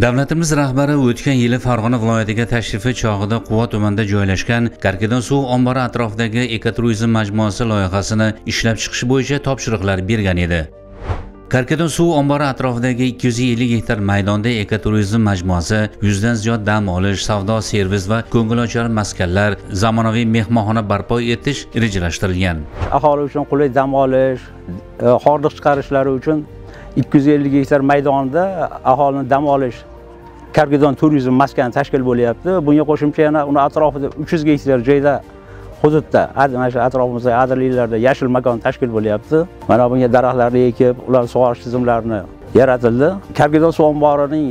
Davlatimiz rahbari o'tgan yili Farg'ona viloyatiga tashrifi chog'ida Quva tumanida joylashgan Karkidon suv ombori atrofidagi ekoturizm majmuasi loyihasini ishlab chiqish bo'yicha topshiriqlar bergan edi. Karkidon suv ombori atrofidagi 250 gektar maydonda ekoturizm majmuasi 100 dan ziyod dam olish, savdo, servis va ko'ngilochar maskanlar, zamonaviy mehmonxona barpo etish rejalashtirilgan. Aholi uchun qulay dam olish, hordiq chiqarishlari uchun 250 gektar maydonda aholini dam olish Karkidon turizm maskani tashkil bo'lyapti. Bunga qo'shimcha yana uni atrofida 300 gektar joyda hududda, mana shu atrofimizda adirliklarda yashil makon tashkil bo'lyapti. Mana bunga daraxtlarni ekib, ular sug'orish tizimlarini yaratildi. Karkidon suv omborining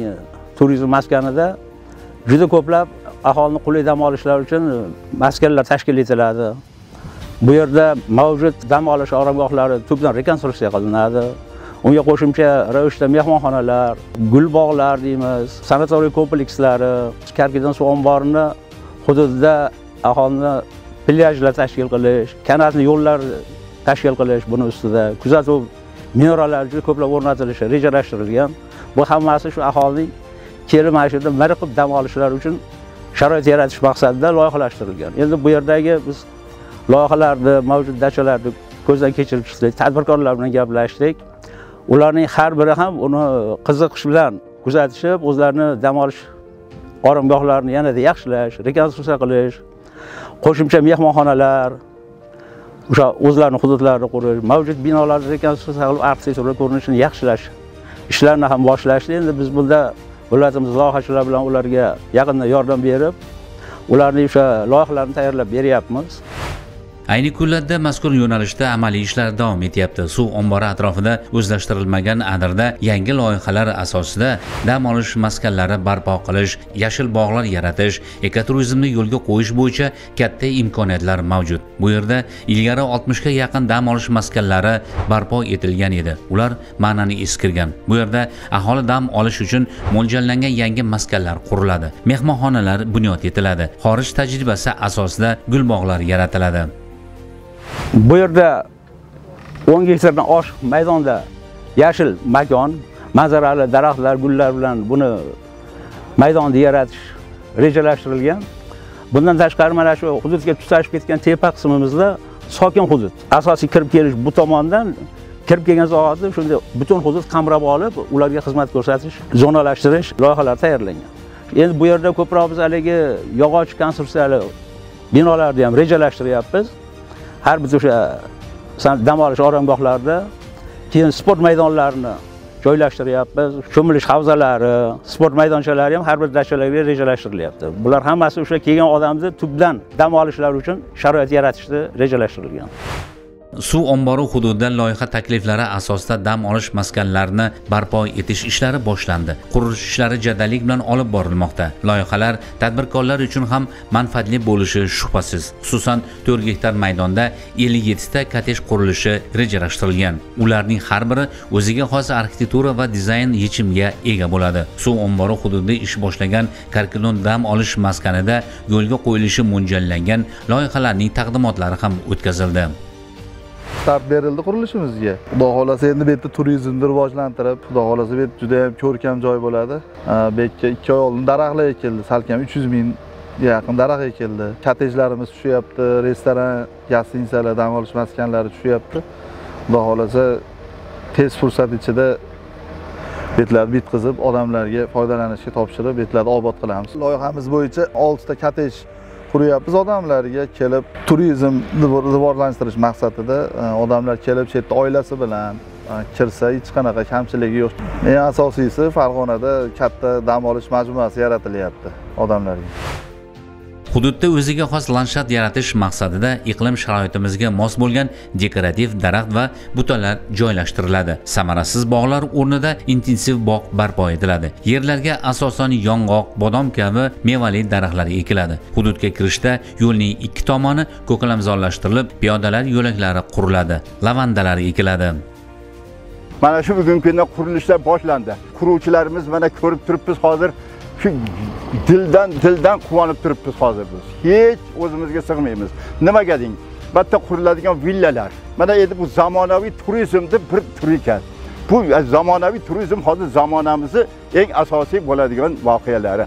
turizm maskanida juda ko'plab aholini qulay dam olishlari uchun maskanlar tashkil etiladi. Bu yerda mavjud dam olish oromgohlari tubdan rekonstruksiya qilinadi. Unga qo'shimcha ravishda mehmonxonalar, gul bog'lar deymiz, sanatoriy komplekslari, Karkidon suv omborini hududida aholini plyajlar tashkil qilish, kanatli yo'llar tashkil qilish, buni ustida kuzatuv minoralari juda ko'plab o'rnatilishi rejalashtirilgan. Bu hammasi shu aholining kelib mana shu yerda miriqib dam olishlari uchun sharoit yaratish maqsadida loyihalashtirilgan. Endi bu yerdagi biz loyihalarni, mavjud dachalarni ko'zdan kechirib chiqdik, tadbirkorlar bilan gaplashdik. Ularning har biri ham uni qiziqish bilan kuzatishib, o'zlarini dam olish oromgohlarini yanada yaxshilash, rekonstruksiya qilish, qo'shimcha mehmonxonalar, o'sha o'zlarining hududlarini qurish, mavjud binolarni rekonstruksiya qilib, arxitektura ko'rinishini yaxshilash ishlarini ham boshlashdi. Endi biz bunda viloyatimiz loyihachilar bilan ularga yaqinda yordam berib, ularning o'sha loyihalarini tayyorlab beryapmiz. Ayni kunlarda mazkur yo'nalishda amaliy ishlar davom etyapti. Suv ombori atrofida o'zlashtirilmagan adirda yangi loyihalar asosida dam olish maskanlari barpo qilish, yashil bog'lar yaratish, ekoturizmni yo'lga qo'yish bo'yicha katta imkoniyatlar mavjud. Bu yerda ilgari 60 ga yaqin dam olish maskanlari barpo etilgan edi. Ular ma'nani eskirgan. Bu yerda aholi dam olish uchun mo'ljallangan yangi maskanlar quriladi. Mehmonxonalar bunyod etiladi. Xorij tajribasi asosida gul bog'lar yaratiladi. Bu yerda 10 gektardan oshiq maydonda yashil makon, manzarali daraxtlar, gullar bilan buni maydonda yaratish rejalashtirilgan. Bundan tashqari mana shu hududga tutashib ketgan tepa qismimizda sokin hudud. Asosiy kirib kelish bu tomondan kirib kelgan zahoti shunda butun hudud qamrab olib, ularga xizmat ko'rsatish, zonalashtirish loyihalari tayyorlangan. Endi bu yerda ko'proq biz haligi yog'och konstruksiyali binolarni ham rejalashtiryapmiz. Har bir o'sha dam olish oromgohlarida keyin sport maydonlarini joylashtiryapmiz. Cho'milish havzalari, sport maydonchalari ham har bir dachalarga rejalashtirilyapti. Bular hammasi o'sha kelgan odamni tubdan dam olishlari uchun sharoit yaratishni rejalashtirilgan. Suv ombori hududida loyiha takliflari asosida dam olish maskanlarini barpo etish ishlari boshlandi. Qurilish ishlari jadallik bilan olib borilmoqda. Loyihalar tadbirkorlar uchun ham manfaatli bo'lishi shubhasiz. Xususan 4 gektar maydonda 57 ta kottej qurilishi rejalashtirilgan. Ularning har biri o'ziga xos arxitektura va dizayn yechimiga ega bo'ladi. Suv ombori hududida ish boshlagan Karkidon dam olish maskanida yo'lga qo'yilishi mo'ljallangan loyihalarning taqdimotlari ham o'tkazildi. Start berildi qurilishimizga. Xudo xolasa endi bu yerda turizmni rivojlantirib, xudo xolasa bu yerda juda ham ko'rkam joy bo'ladi. Bu yerga 2 oy oldin daraxtlar ekildi, salkam 300 ming yaqin daraxt ekildi. Kottejlarimiz tushyapti, restoran, gostinitsalar, dam olish maskanlari tushyapti. Xudo xolasa tez fursat ichida betlarni bitkazib, odamlarga foydalanishga topshirib, betlarni obod qilamiz. Loyihamiz bo'yicha 6 ta kottej quryapmiz. Odamlarga kelib turizmni rivojlantirish maqsadida odamlar kelib shu yerda oilasi bilan kirsa hech qanaqa kamchiligi yo'q. Eng asosiysi Farg'onada katta dam olish majmuasi yaratilyapti odamlarga. Hududda o'ziga xos landshaft yaratish maqsadida iqlim sharoitimizga mos bo'lgan dekorativ daraxt va butalar joylashtiriladi. Samarasiz bog'lar o'rnida intensiv bog' barpo etiladi. Yerlarga asosan yong'oq, bodom kabi mevali daraxtlar ekiladi. Hududga kirishda yo'lning ikki tomoni ko'kalamzorlashtirilib, piyodalar yo'laklari quriladi. Lavandalar ekiladi. Mana shu bugungi kunda qurilishlar boshlandi. Quruvchilarimiz mana ko'rib turibmiz hozir. Shu dildan quvonib turibmiz hozir biz. Hech o'zimizga sig'maymiz. Nimaga deng? Bitta quriladigan villalar. Mana endi bu zamonaviy turizmning bir turi ekan. Bu zamonaviy turizm hozir zamonamizning eng asosiy bo'ladigan voqealari.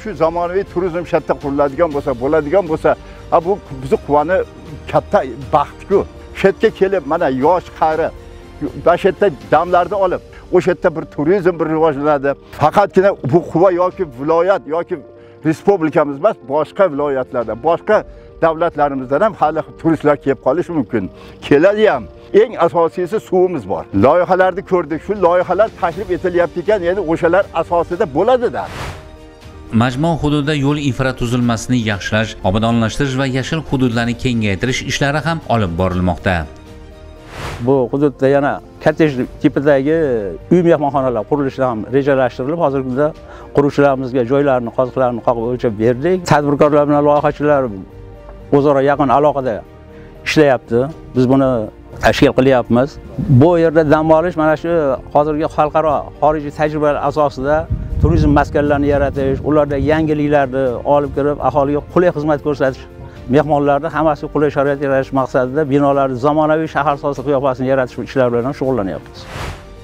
Shu zamonaviy turizm shu yerda quriladigan bo'lsa, bu bizni quvani katta baxtku. Shu yerga kelib mana yosh qari shu yerda damlarni olib, o'sha yerda bir turizm bir rivojlanadi. Faqatgina bu quva yoki viloyat yoki respublikamiz emas, boshqa viloyatlardan, boshqa davlatlarimizdan ham hali turistlar kelib qolishi mumkin. Keladi ham. Eng asosiysi suvimiz bor. Loyihalarni ko'rdik. Shu loyihalar taklif etilyapti ekan, endi o'shalar asosida bo'ladi-da. Majmua hududida yo'l infratuzilmasini yaxshilash, obodonlashtirish va yashil hududlarni kengaytirish ishlari ham olib borilmoqda. Bu hududda yana kottej tipidagi uy mehmonxonalar qurilishi ham rejalashtirilib, hozirgi kunda quruvchilarimizga joylarni, qoziqlarni qoqib o'lchab berdik. Tadbirkorlar bilan loyihachilar o'zaro yaqin aloqada ishlayapti. Biz buni tashkil qilyapmiz. Bu yerda dam olish mana shu hozirgi xalqaro xorijiy tajribalar asosida turizm maskanlarini yaratish, ularda yangiliklarni olib kirib, aholiga qulay xizmat ko'rsatish, mehmonlarni hammasiga qulay sharoit yaratish maqsadida binolarni zamonaviy shaharsoz qiyofasini yaratish ishlari bilan shug'ullanyapmiz.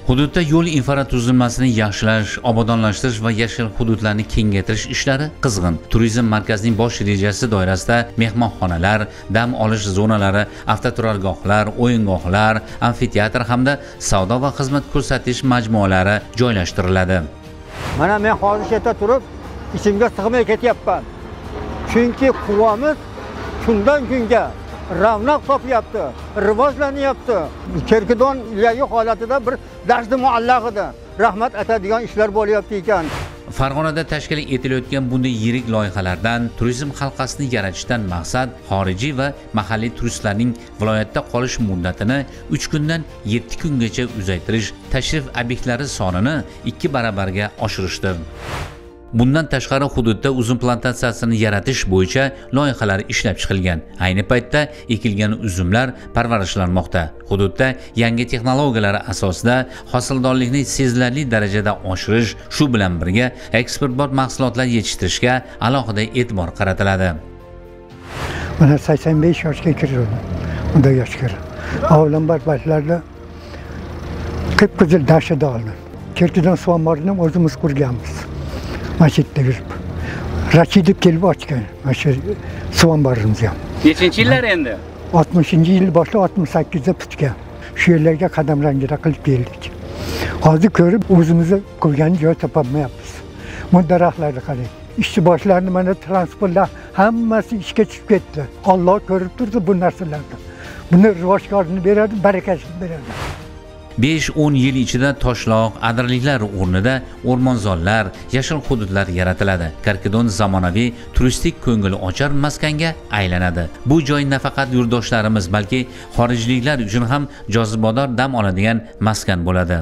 Hududda yo'l infratuzilmasini yaxshilash, obodonlashtirish va yashil hududlarni kengaytirish ishlari qizg'in. Turizm markazining bosh rejasi doirasida mehmonxonalar, dam olish zonalari, avtoturargohlar, o'yingohlar, amfiteatr hamda savdo va xizmat ko'rsatish majmualari joylashtiriladi. Mana men hozir shu yerda turib, ichimga sig'may ketyapman. Chunki quvamiz kundan kunga ravnaq topyapti, rivojlanyapti. Kerkidon ilgari holatida bir dashti muallaq edi. Rahmat atadigan ishlar bo'lyapti ekan. Farg'onada tashkil etilayotgan bunday yirik loyihalardan turizm halqasini yaratishdan maqsad xorijiy va mahalliy turistlarning viloyatda qolish muddatini 3 kundan 7 kungacha uzaytirish, tashrif obyektlari sonini 2 barabarga oshirishdir. Bundan tashqari hududda uzum plantatsiyasini yaratish bo'yicha loyihalar ishlab chiqilgan. Ayni paytda ekilgan uzumlar parvarishlanmoqda. Hududda yangi texnologiyalar asosida hosildorlikni sezilarli darajada oshirish, shu bilan birga eksportbop mahsulotlar yetishtirishga alohida e'tibor qaratiladi. Mana 85 yoshga kirdim. Unda yosh kirdim. Avvalambor boshlarda qip-qizil dashada oldim. Kerkidon suv omborini o'zimiz qurganmiz. Masjidda yurib. Rashidov kelib ochgan. Mana shu suv omborimiz ham. Nechinchi yillar endi? 60-yil boshlab 68da bitgan. Shu yerlarga qadamrangira qilib keldik. Hozir ko'rib o'zimizni qo'ygan joy topolmayapmiz. Bu daraxtlarni qarang. Ishchi boshlarini mana transportlar hammasi ishga tushib ketdi. Alloh ko'rib turdi bu narsalarni. Buni rivojkorni beradi, barakasini beradi. 5-10 yil ichida toshloq, adirliklar o'rnida o'rmonzorlar, yashil hududlar yaratiladi. Karkidon zamonaviy turistik ko'ngil ochar maskanga aylanadi. Bu joy nafaqat yurtdoshlarimiz, balki xorijliklar uchun ham jozibador dam oladigan maskan bo'ladi.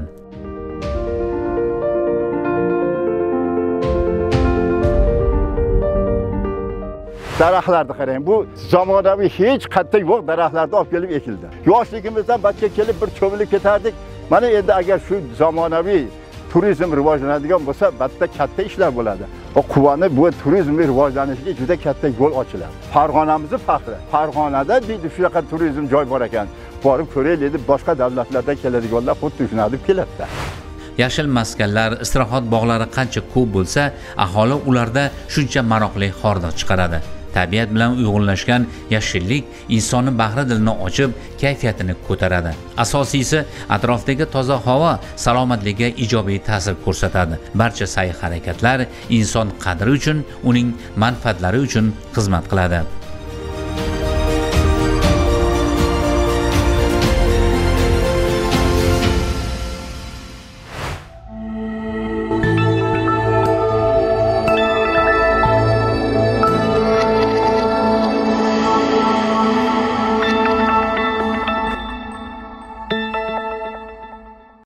Daraxtlarni qarang, bu zamonaviy hech qayerda yo'q daraxtlarni olib kelib ekildi. Yoshligimizdan batga kelib bir cho'milib ketardik. Mana endi agar shu zamonaviy turizm rivojlanadigan bo'lsa, batda katta ishlar bo'ladi. Va quvani bu turizmning rivojlanishiga juda katta yo'l ochiladi. Farg'onamizning faxri. Farg'onada shunaqa turizm joy bor ekan. Borib ko'raylik deb boshqa davlatlardan keladiganlar xuddi shunday deb keladi. Yashil maskanlar, istirohat bog'lari qancha ko'p bo'lsa, aholi ularda shuncha maroqli hordiq chiqaradi. Tabiat bilan uyg'unlashgan yashillik insonni bahri dilini ochib, kayfiyatini ko'taradi. Asosiysi, atrofdagi toza havo salomatligiga ijobiy ta'sir ko'rsatadi. Barcha sa'y-harakatlar inson qadri uchun, uning manfaatlari uchun xizmat qiladi.